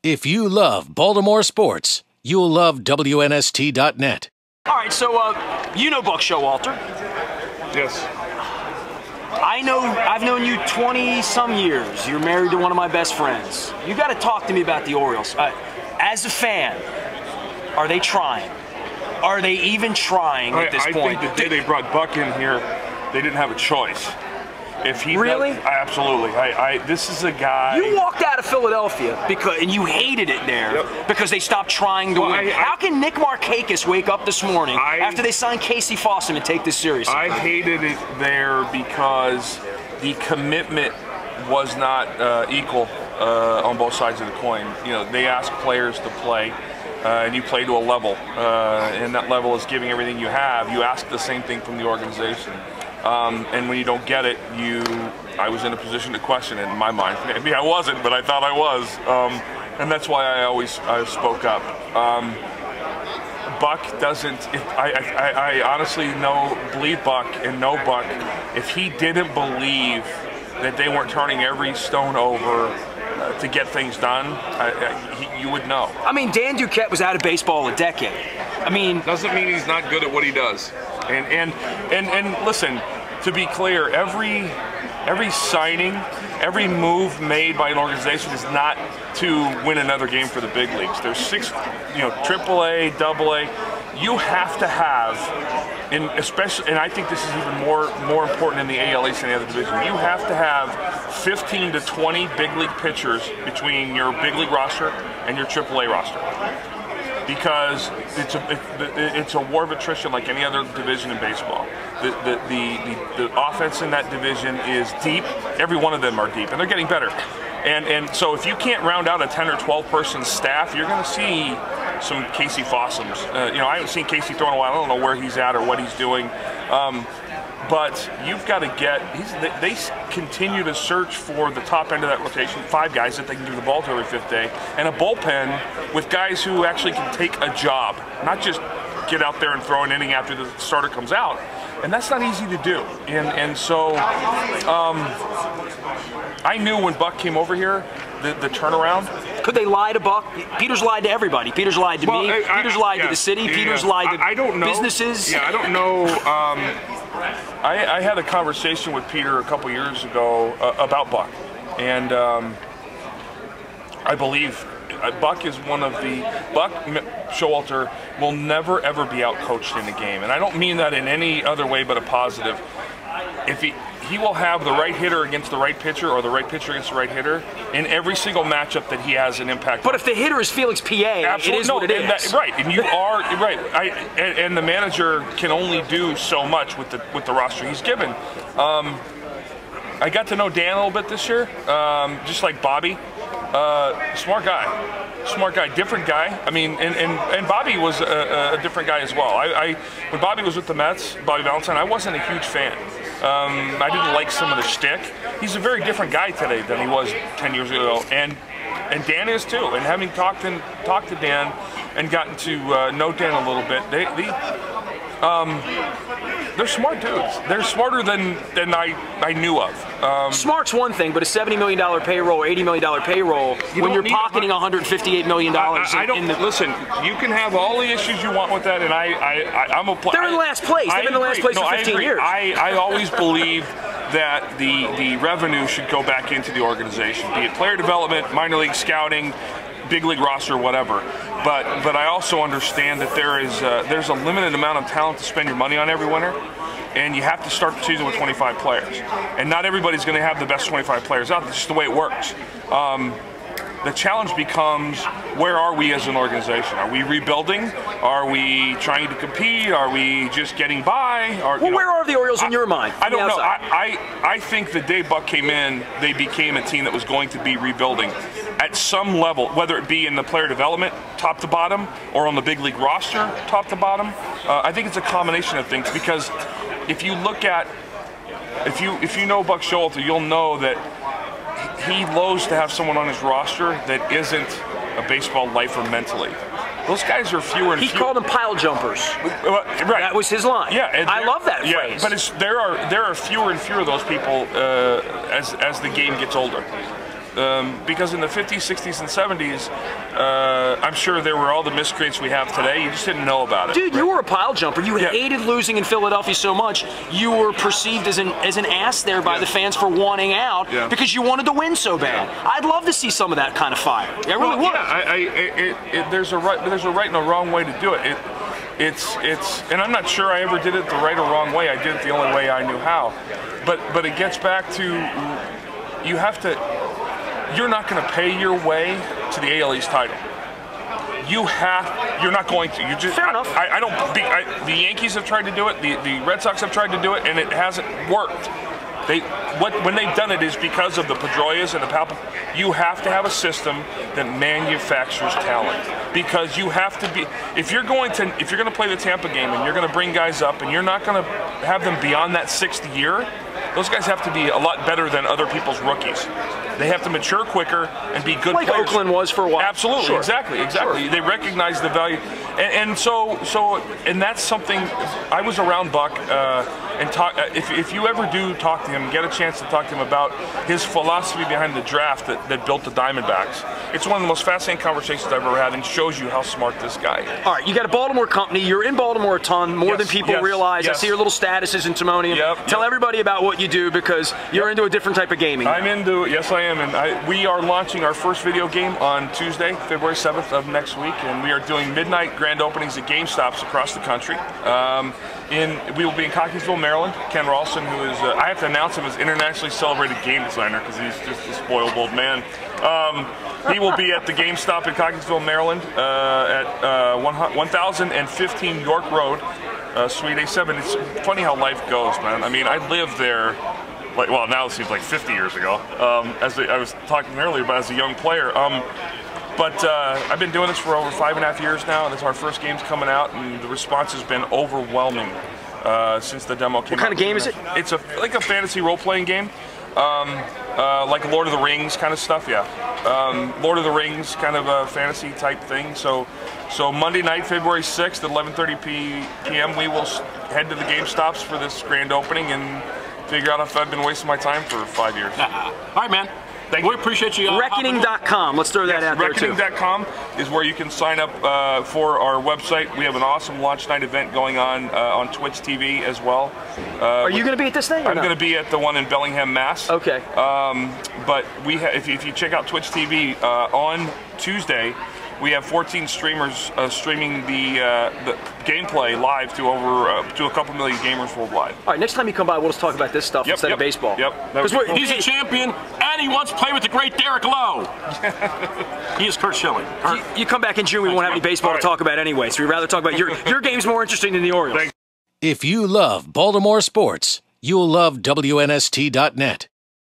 If you love Baltimore sports, you'll love WNST.net. All right, so you know Buck Showalter. Yes. I've known you 20-some years. You're married to one of my best friends. You got to talk to me about the Orioles. As a fan, are they trying? Are they even trying at this point? I think the day they brought Buck in here, they didn't have a choice. If he really? Absolutely. This is a guy. You walked out of Philadelphia and you hated it there because they stopped trying to win. How can Nick Markakis wake up this morning after they signed Casey Fossum and take this seriously? I hated it there because the commitment was not equal on both sides of the coin. You know, they ask players to play. And you play to a level, and that level is giving everything you have. You ask the same thing from the organization. And when you don't get it, I was in a position to question it in my mind. Maybe I wasn't, but I thought I was. And that's why I spoke up. Buck doesn't, I honestly believe Buck and know Buck. If he didn't believe that they weren't turning every stone over to get things done, you would know. I mean, Dan Duquette was out of baseball a decade. I mean, doesn't mean he's not good at what he does. And listen, to be clear, every signing, every move made by an organization is not to win another game for the big leagues. There's 6, AAA, AA. You have to have, and I think this is even more important in the AL East than the other division. You have to have 15 to 20 big league pitchers between your big league roster and your AAA roster, because it's a war of attrition like any other division in baseball. The offense in that division is deep. Every one of them are deep, and they're getting better. And so if you can't round out a 10 or 12 person staff, you're going to see some Casey Fossums. I haven't seen Casey throw in a while. I don't know where he's at or what he's doing. But you've got to they continue to search for the top end of that rotation, 5 guys that they can give the ball to every 5th day, and a bullpen with guys who actually can take a job, not just get out there and throw an inning after the starter comes out. And that's not easy to do. And so I knew when Buck came over here, the turnaround. Could they lie to Buck? Peter's lied to everybody. Peter's lied to me. Peter's lied to the city. Peter's lied to businesses. Yeah, I don't know. I had a conversation with Peter a couple years ago about Buck. And I believe Buck is Buck Showalter will never ever be outcoached in a game, and I don't mean that in any other way but a positive. If he will have the right hitter against the right pitcher, or the right pitcher against the right hitter, in every single matchup that he has an impact. But if the hitter is Felix PA, it is what it is. Right, and you are right. And the manager can only do so much with the roster he's given. I got to know Dan a little bit this year, just like Bobby. Smart guy, different guy. I mean, and Bobby was a different guy as well. When Bobby was with the Mets, Bobby Valentine, I wasn't a huge fan. I didn't like some of the shtick. He's a very different guy today than he was 10 years ago, and Dan is too. And having talked to Dan and gotten to know Dan a little bit, they're smart dudes. They're smarter than I knew of. Smart's one thing, but a $70 million payroll or $80 million payroll, when you're pocketing $158 million listen, you can have all the issues you want with that, and I'm a player. They're in last place. They've been in last place for 15 years. I always believe that the revenue should go back into the organization, be it player development, minor league scouting, big league roster, whatever. But I also understand that there's a limited amount of talent to spend your money on every winter, and you have to start the season with 25 players. And not everybody's going to have the best 25 players out. That's just the way it works. The challenge becomes, where are we as an organization? Are we rebuilding? Are we trying to compete? Are we just getting by? Where are the Orioles in your mind? I don't know. I think the day Buck came in, they became a team that was going to be rebuilding at some level, whether it be in the player development, top to bottom, or on the big league roster, top to bottom. I think it's a combination of things, because if you look at, if you know Buck Showalter, you'll know that he loathes to have someone on his roster that isn't a baseball lifer mentally. Those guys are fewer and fewer. He called them pile jumpers. Right. That was his line. Yeah, and I love that phrase. But there are fewer and fewer of those people as the game gets older. because in the 50s, 60s, and 70s, I'm sure there were all the miscreants we have today. You just didn't know about it. Dude, you were a pile jumper. You hated losing in Philadelphia so much. You were perceived as an ass there by the fans for wanting out because you wanted to win so bad. I'd love to see some of that kind of fire. I really would. Yeah, there's a right and a wrong way to do it. It's and I'm not sure I ever did it the right or wrong way. I did it the only way I knew how. But it gets back to you're not going to pay your way to the AL East title. You're not going to. You just. Fair enough. The Yankees have tried to do it. The Red Sox have tried to do it, and it hasn't worked. When they've done it is because of the Pedroias and the Palpa. You have to have a system that manufactures talent, because you have to be. If you're going to play the Tampa game and you're going to bring guys up and you're not going to have them beyond that 6th year, those guys have to be a lot better than other people's rookies. They have to mature quicker and be good like players. Oakland was for a while. Absolutely, sure. exactly. Sure. They recognize the value, and that's something. I was around Buck, and talk. If you ever do talk to him, get a chance to talk to him about his philosophy behind the draft that built the Diamondbacks. It's one of the most fascinating conversations I've ever had, and shows you how smart this guy is. All right, you got a Baltimore company. You're in Baltimore a ton, more than people realize. Yes. I see your little statuses in Timonium. Tell everybody about what you do, because you're into a different type of gaming. Yes, I am, and we are launching our first video game on Tuesday, February 7th of next week, and we are doing midnight grand openings at GameStops across the country. We will be in Cockeysville, Maryland. Ken Ralston, who is, I have to announce him as internationally celebrated game designer, because he's just a spoiled old man. He will be at the GameStop in Cockeysville, Maryland, at 1015 York Road, Suite A7. It's funny how life goes, man. I mean, I lived there, well, now it seems like 50 years ago, as I was talking earlier about as a young player. But I've been doing this for over 5.5 years now, and it's our first game's coming out, and the response has been overwhelming since the demo came out. What kind of game is it? It's like a fantasy role-playing game, like Lord of the Rings kind of stuff, Lord of the Rings kind of a fantasy type thing. So Monday night, February 6th at 11:30 p.m., we will head to the GameStops for this grand opening and figure out if I've been wasting my time for 5 years. All right, man. We appreciate you. Reckoning.com. Let's throw that out there, too. Reckoning.com is where you can sign up for our website. We have an awesome launch night event going on Twitch TV as well. Are you going to be at this thing? I'm going to be at the one in Bellingham, Mass. Okay. But if you check out Twitch TV on Tuesday, we have 14 streamers streaming the gameplay live to a couple million gamers worldwide. All right, next time you come by, we'll just talk about this stuff instead of baseball. Yep. He's a champion, and he wants to play with the great Derek Lowe. He is Curt Schilling. You come back in June, we won't have any baseball to talk about anyway, so we'd rather talk about your game's more interesting than the Orioles. If you love Baltimore sports, you'll love WNST.net.